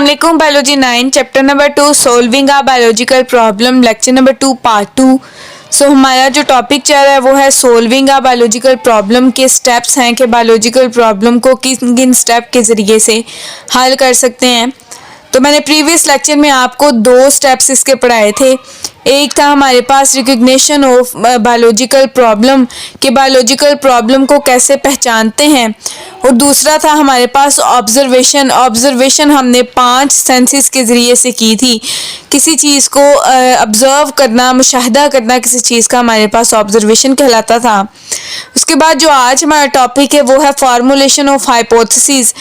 अस्सलाम biology 9 chapter number 2 solving a biological problem lecture number 2 part 2। हमारा जो topic चल रहा है वो है सॉल्विंग अ बायोलॉजिकल प्रॉब्लम के स्टेप्स हैं कि बायोलॉजिकल प्रॉब्लम को किन किन स्टेप के ज़रिए से हल कर सकते हैं। तो मैंने प्रीवियस लेक्चर में आपको दो स्टेप्स इसके पढ़ाए थे। एक था हमारे पास रिकग्निशन ऑफ बायोलॉजिकल प्रॉब्लम कि बायोलॉजिकल प्रॉब्लम को कैसे पहचानते हैं, और दूसरा था हमारे पास ऑब्जर्वेशन हमने 5 सेंसेस के ज़रिए से की थी। किसी चीज़ को ऑब्ज़र्व करना, मुशाहिदा करना किसी चीज़ का हमारे पास ऑब्जर्वेशन कहलाता था। उसके बाद जो आज हमारा टॉपिक है वो है फार्मूलेशन ऑफ हाइपोथेसिस।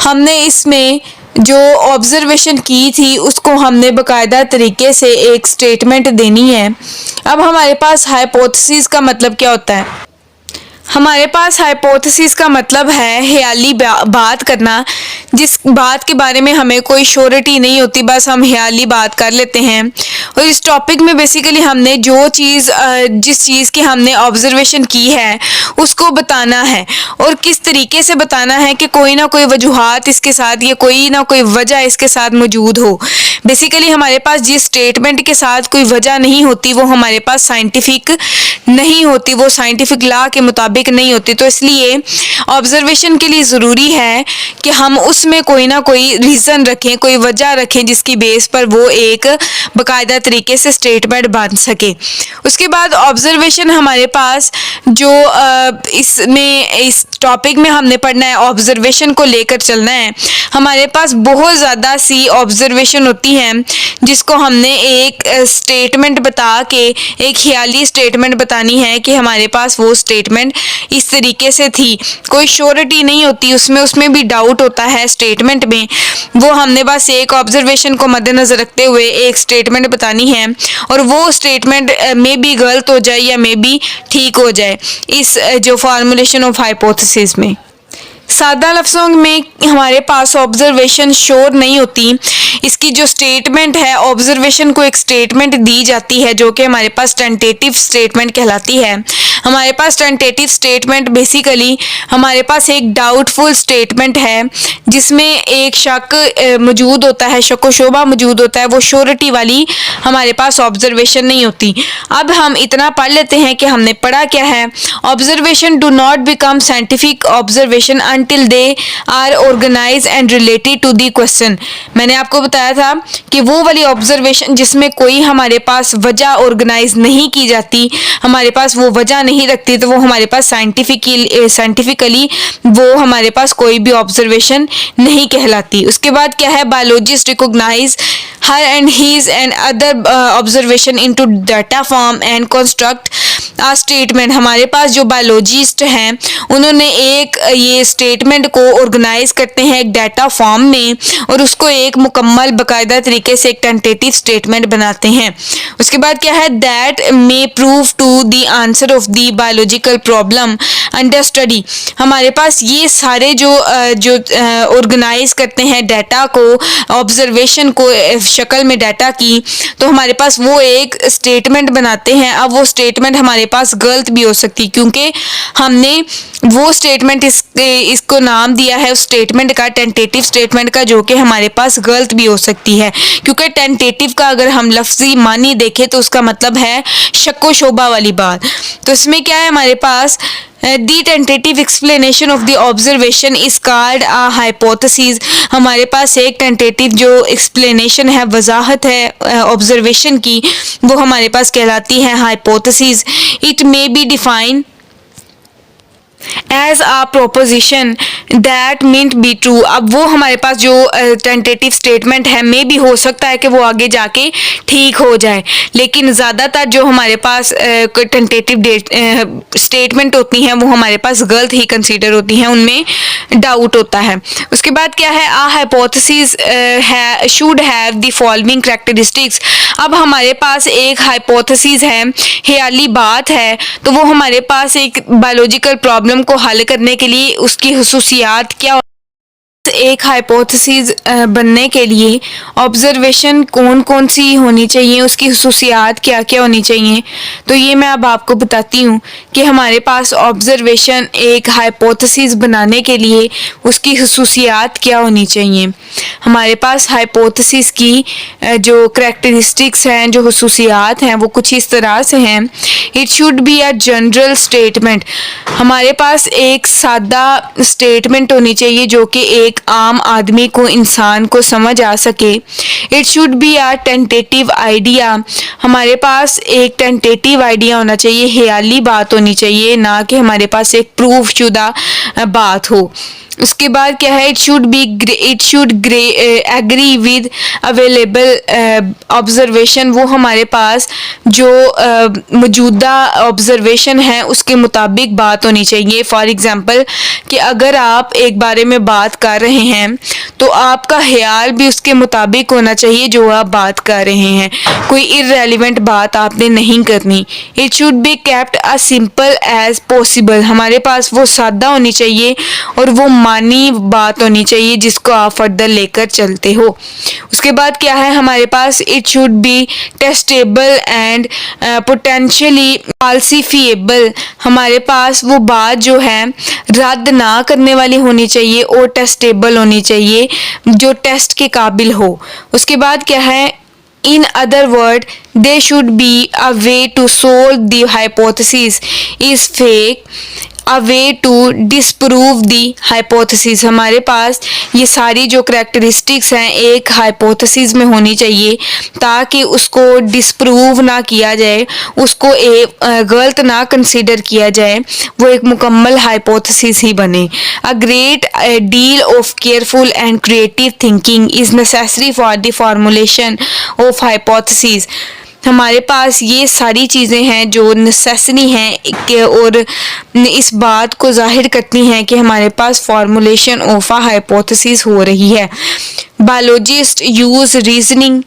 हमने इसमें जो ऑब्जर्वेशन की थी उसको हमने बाकायदा तरीके से एक स्टेटमेंट देनी है। अब हमारे पास हाइपोथेसिस का मतलब क्या होता है? हमारे पास हाइपोथेसिस का मतलब है ख्याली बात करना, जिस बात के बारे में हमें कोई श्योरिटी नहीं होती, बस हम ख्याली बात कर लेते हैं। और इस टॉपिक में बेसिकली हमने जिस चीज़ की हमने ऑब्जर्वेशन की है उसको बताना है, और किस तरीके से बताना है कि कोई ना कोई वजूहात इसके साथ या कोई ना कोई वजह इसके साथ मौजूद हो। बेसिकली हमारे पास जिस स्टेटमेंट के साथ कोई वजह नहीं होती वो हमारे पास साइंटिफिक नहीं होती, वो साइंटिफिक लॉ के मुताबिक नहीं होती। तो इसलिए ऑब्जर्वेशन के लिए ज़रूरी है कि हम उसमें कोई ना कोई रीज़न रखें, कोई वजह रखें जिसकी बेस पर वो एक बाकायदा तरीके से स्टेटमेंट बन सके। उसके बाद ऑब्जर्वेशन हमारे पास जो इस टॉपिक में हमने पढ़ना है, ऑब्जर्वेशन को लेकर चलना है। हमारे पास बहुत ज़्यादा सी ऑब्जर्वेशन होती हैं जिसको हमने एक स्टेटमेंट बता के, एक ख्याली स्टेटमेंट बतानी है कि हमारे पास वो स्टेटमेंट इस तरीके से थी। कोई श्योरिटी नहीं होती उसमें भी डाउट होता है स्टेटमेंट में। वो हमने बस एक ऑब्जर्वेशन को मद्देनज़र रखते हुए एक स्टेटमेंट बतानी है, और वो स्टेटमेंट में भी गलत हो जाए या में भी ठीक हो जाए इस जो फार्मूलेशन ऑफ हाइपोथेसिस में। सादा लफ्ज़ों में हमारे पास ऑब्जर्वेशन श्योर नहीं होती। इसकी जो स्टेटमेंट है, ऑब्जर्वेशन को एक स्टेटमेंट दी जाती है जो कि हमारे पास टेंटेटिव स्टेटमेंट कहलाती है। हमारे पास टेंटेटिव स्टेटमेंट बेसिकली हमारे पास एक डाउटफुल स्टेटमेंट है जिसमें एक शक मौजूद होता है, शक व शोबा मौजूद होता है, वो श्योरिटी वाली हमारे पास ऑब्जर्वेशन नहीं होती। अब हम इतना पढ़ लेते हैं कि हमने पढ़ा क्या है। Observation do not become scientific observation until they are organized and related to the question। मैंने आपको बताया था कि वो वाली ऑब्जर्वेशन जिसमें कोई हमारे पास वजह ऑर्गेनाइज नहीं की जाती, हमारे पास वो वजह नहीं रखती, तो वो हमारे पास साइंटिफिकली वो हमारे पास कोई भी ऑब्जर्वेशन नहीं कहलाती। उसके बाद क्या है, biologist recognise her and his and other observation into data form and construct a statement। हमारे पास जो बायोलॉजिस्ट हैं उन्होंने एक ये स्टेटमेंट को ऑर्गेनाइज करते हैं एक डाटा फॉर्म में, और उसको एक मुकम्मल बाकायदा तरीके से एक टेंटेटिव स्टेटमेंट बनाते हैं। उसके बाद क्या है, that may prove to the answer of the biological problem under study. हमारे पास ये सारे जो ऑर्गेनाइज करते हैं डाटा को, ऑब्जर्वेशन को शक्ल में डाटा की, तो हमारे पास वो एक स्टेटमेंट बनाते हैं। अब वो स्टेटमेंट हमारे पास गलत भी हो सकती क्योंकि हमने वो स्टेटमेंट इसको नाम दिया है उस स्टेटमेंट का, टेंटेटिव स्टेटमेंट का, जो कि हमारे पास गलत भी हो सकती है। क्योंकि टेंटेटिव का अगर हम लफ्जी मानी देखें तो उसका मतलब है शक व शोबा वाली बात। तो इसमें क्या है, हमारे पास The tentative explanation of the observation is called a hypothesis। हमारे पास एक टेंटेटिव जो एक्सप्लेनेशन है, वजाहत है ऑब्जर्वेशन की, वो हमारे पास कहलाती है hypothesis. It may be defined as a proposition that meant be true. अब वो हमारे पास जो टेंटेटिव स्टेटमेंट है मे भी हो सकता है कि वो आगे जाके ठीक हो जाए, लेकिन ज़्यादातर जो हमारे पास टेंटेटिव स्टेटमेंट होती हैं वो हमारे पास गलत ही कंसीडर होती हैं, उनमें डाउट होता है। उसके बाद क्या है, uh hypothesis should have the following characteristics. अब हमारे पास एक हाइपोथेसिस है, ख्याली बात है, तो वो हमारे पास एक बायोलॉजिकल प्रॉब्लम को हल करने के लिए उसकी हुसूसियात क्या एक हाइपोथेसिस बनने के लिए ऑब्जर्वेशन कौन कौन सी होनी चाहिए, उसकी खसूसियात क्या क्या होनी चाहिए, तो ये मैं अब आपको बताती हूँ कि हमारे पास ऑब्जर्वेशन एक हाइपोथेसिस बनाने के लिए उसकी खसूसियात क्या होनी चाहिए। हमारे पास हाइपोथेसिस की जो करैक्टरिस्टिक्स हैं, जो खसूसियात हैं, वो कुछ इस तरह से हैं। It should be a general statement, हमारे पास एक सादा स्टेटमेंट होनी चाहिए जो कि एक आम आदमी को, इंसान को समझ आ सके। It should be a tentative idea, हमारे पास एक टेंटेटिव आइडिया होना चाहिए, ख्याली बात होनी चाहिए, ना कि हमारे पास एक प्रूफ शुदा बात हो। उसके बाद क्या है, it should agree with available observation, वो हमारे पास जो मौजूदा ऑब्जर्वेशन है उसके मुताबिक बात होनी चाहिए। फॉर एग्जांपल कि अगर आप एक बारे में बात कर रहे हैं तो आपका ख्याल भी उसके मुताबिक होना चाहिए जो आप बात कर रहे हैं, कोई इररेलेवेंट बात आपने नहीं करनी। It should be kept a simple as possible, हमारे पास वो सादा होनी चाहिए और वो मानी बात होनी चाहिए जिसको आप फर्दर लेकर चलते हो। उसके बाद क्या है हमारे पास, it should be testable and potentially falsifiable, हमारे पास वो बात जो है रद्द ना करने वाली होनी चाहिए और टेस्टेबल होनी चाहिए, जो टेस्ट के काबिल हो। उसके बाद क्या है, in other word there should be a way to solve the hypothesis is fake, a way to disprove the hypothesis, हमारे पास ये सारी जो करैक्टरिस्टिक्स हैं एक हाइपोथेसिस में होनी चाहिए ताकि उसको डिस्प्रूव ना किया जाए, उसको गलत ना कंसीडर किया जाए, वो एक मुकम्मल हाइपोथेसिस ही बने। A great deal of careful and creative thinking is necessary for the formulation of hypothesis, हमारे पास ये सारी चीज़ें हैं जो नेसेसरी हैं और इस बात को जाहिर करती हैं कि हमारे पास फॉर्मुलेशन ऑफ अ हाइपोथेसिस हो रही है। Biologist use reasoning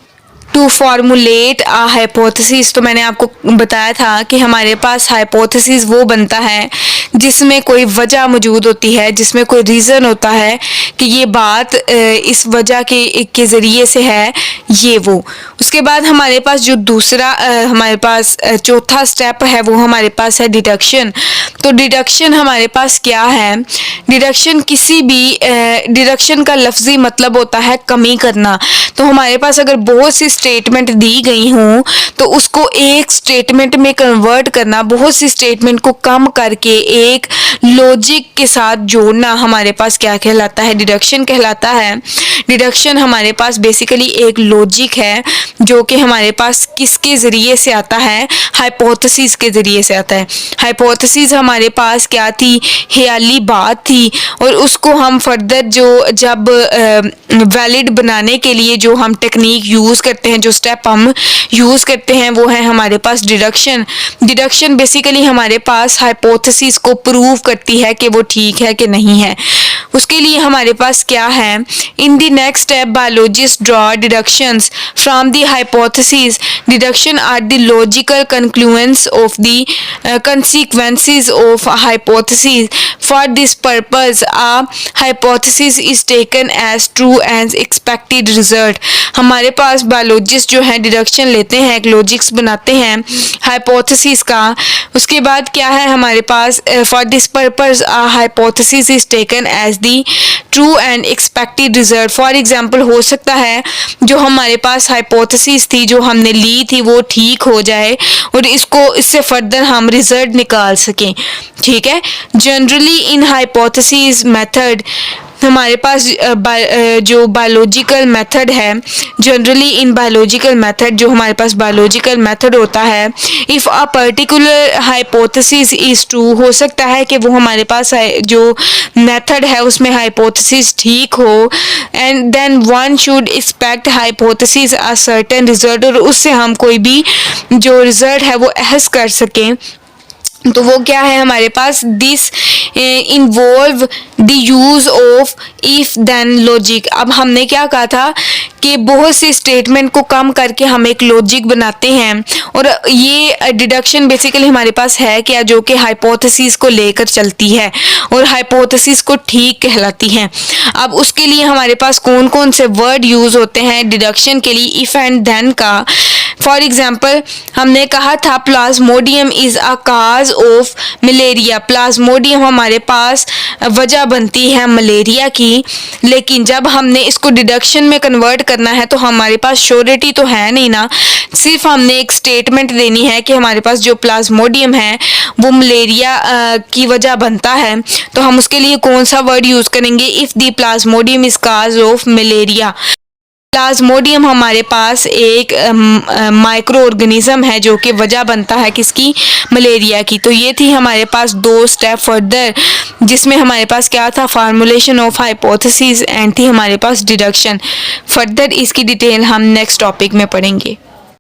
to formulate a hypothesis, तो मैंने आपको बताया था कि हमारे पास हाइपोथेसिस वो बनता है जिसमें कोई वजह मौजूद होती है, जिसमें कोई रीज़न होता है कि ये बात इस वजह के ज़रिए से है ये वो। उसके बाद हमारे पास जो दूसरा हमारे पास चौथा स्टेप है वो हमारे पास है डिडक्शन। तो डिडक्शन हमारे पास क्या है, डिडक्शन किसी भी डिडक्शन का लफ्ज़ी मतलब होता है कमी करना। तो हमारे पास अगर बहुत सी स्टेटमेंट दी गई हों तो उसको एक स्टेटमेंट में कन्वर्ट करना, बहुत सी स्टेटमेंट को कम करके एक लॉजिक के साथ जोड़ना हमारे पास क्या कहलाता है, डिडक्शन कहलाता है। डिडक्शन हमारे पास बेसिकली एक लॉजिक है जो कि हमारे पास किसके ज़रिए से आता है, हाइपोथेसिस के ज़रिए से आता है। हाइपोथेसिस हमारे पास क्या थी, ख्याली बात थी और उसको हम फर्दर जो जब वैलिड बनाने के लिए जो हम टेक्निक यूज़ करते हैं, जो स्टेप हम यूज़ करते हैं वो है हमारे पास डिडक्शन। डिडक्शन बेसिकली हमारे पास हाइपोथेसिस को प्रूव करती है कि वो ठीक है कि नहीं है। उसके लिए हमारे पास क्या है, in the next step biologist draw deductions from the hypothesis. Deduction are the logical consequence of the consequences of a hypothesis. For this purpose a hypothesis is taken as true and expected result। हमारे पास biologist जो है deduction लेते हैं, एक logics बनाते हैं hypothesis का। उसके बाद क्या है हमारे पास, for this purpose a hypothesis is taken as the true and expected result। For example हो सकता है जो हमारे पास हाइपोथेसिस थी जो हमने ली थी वो ठीक हो जाए और इससे फर्दर हम रिजल्ट निकाल सकें, ठीक है। जनरली इन हाइपोथेसिस मेथड हमारे पास जो बायोलॉजिकल मेथड है, जनरली इन बायोलॉजिकल मेथड जो हमारे पास बायोलॉजिकल मेथड होता है, if a particular hypothesis is true, हो सकता है कि वो हमारे पास जो मेथड है उसमें हाइपोथेसिस ठीक हो, and then one should expect hypothesis a certain result, और उससे हम कोई भी जो रिजल्ट है वो अहस कर सकें। तो वो क्या है हमारे पास, this involve the use of if then logic. अब हमने क्या कहा था कि बहुत से स्टेटमेंट को कम करके हम एक लॉजिक बनाते हैं, और ये डिडक्शन बेसिकली हमारे पास है क्या, जो कि हाइपोथेसिस को लेकर चलती है और हाइपोथेसिस को ठीक कहलाती है। अब उसके लिए हमारे पास कौन कौन से वर्ड यूज होते हैं डिडक्शन के लिए, इफ एंड देन का। फॉर एग्जाम्पल हमने कहा था Plasmodium is a cause of malaria. Plasmodium हमारे पास वजह बनती है मलेरिया की, लेकिन जब हमने इसको डिडक्शन में कन्वर्ट करना है तो हमारे पास श्योरिटी तो है नहीं ना, सिर्फ हमने एक स्टेटमेंट देनी है कि हमारे पास जो प्लाज्मोडियम है वो मलेरिया की वजह बनता है। तो हम उसके लिए कौन सा वर्ड यूज करेंगे, if the Plasmodium is cause of malaria. Plasmodium हमारे पास एक माइक्रो ऑर्गेनिज्म है जो कि वजह बनता है किसकी, मलेरिया की। तो ये थी हमारे पास 2 स्टेप फर्दर, जिसमें हमारे पास क्या था, फार्मूलेशन ऑफ हाइपोथेसिस, एंड थी हमारे पास डिडक्शन। फर्दर इसकी डिटेल हम नेक्स्ट टॉपिक में पढ़ेंगे।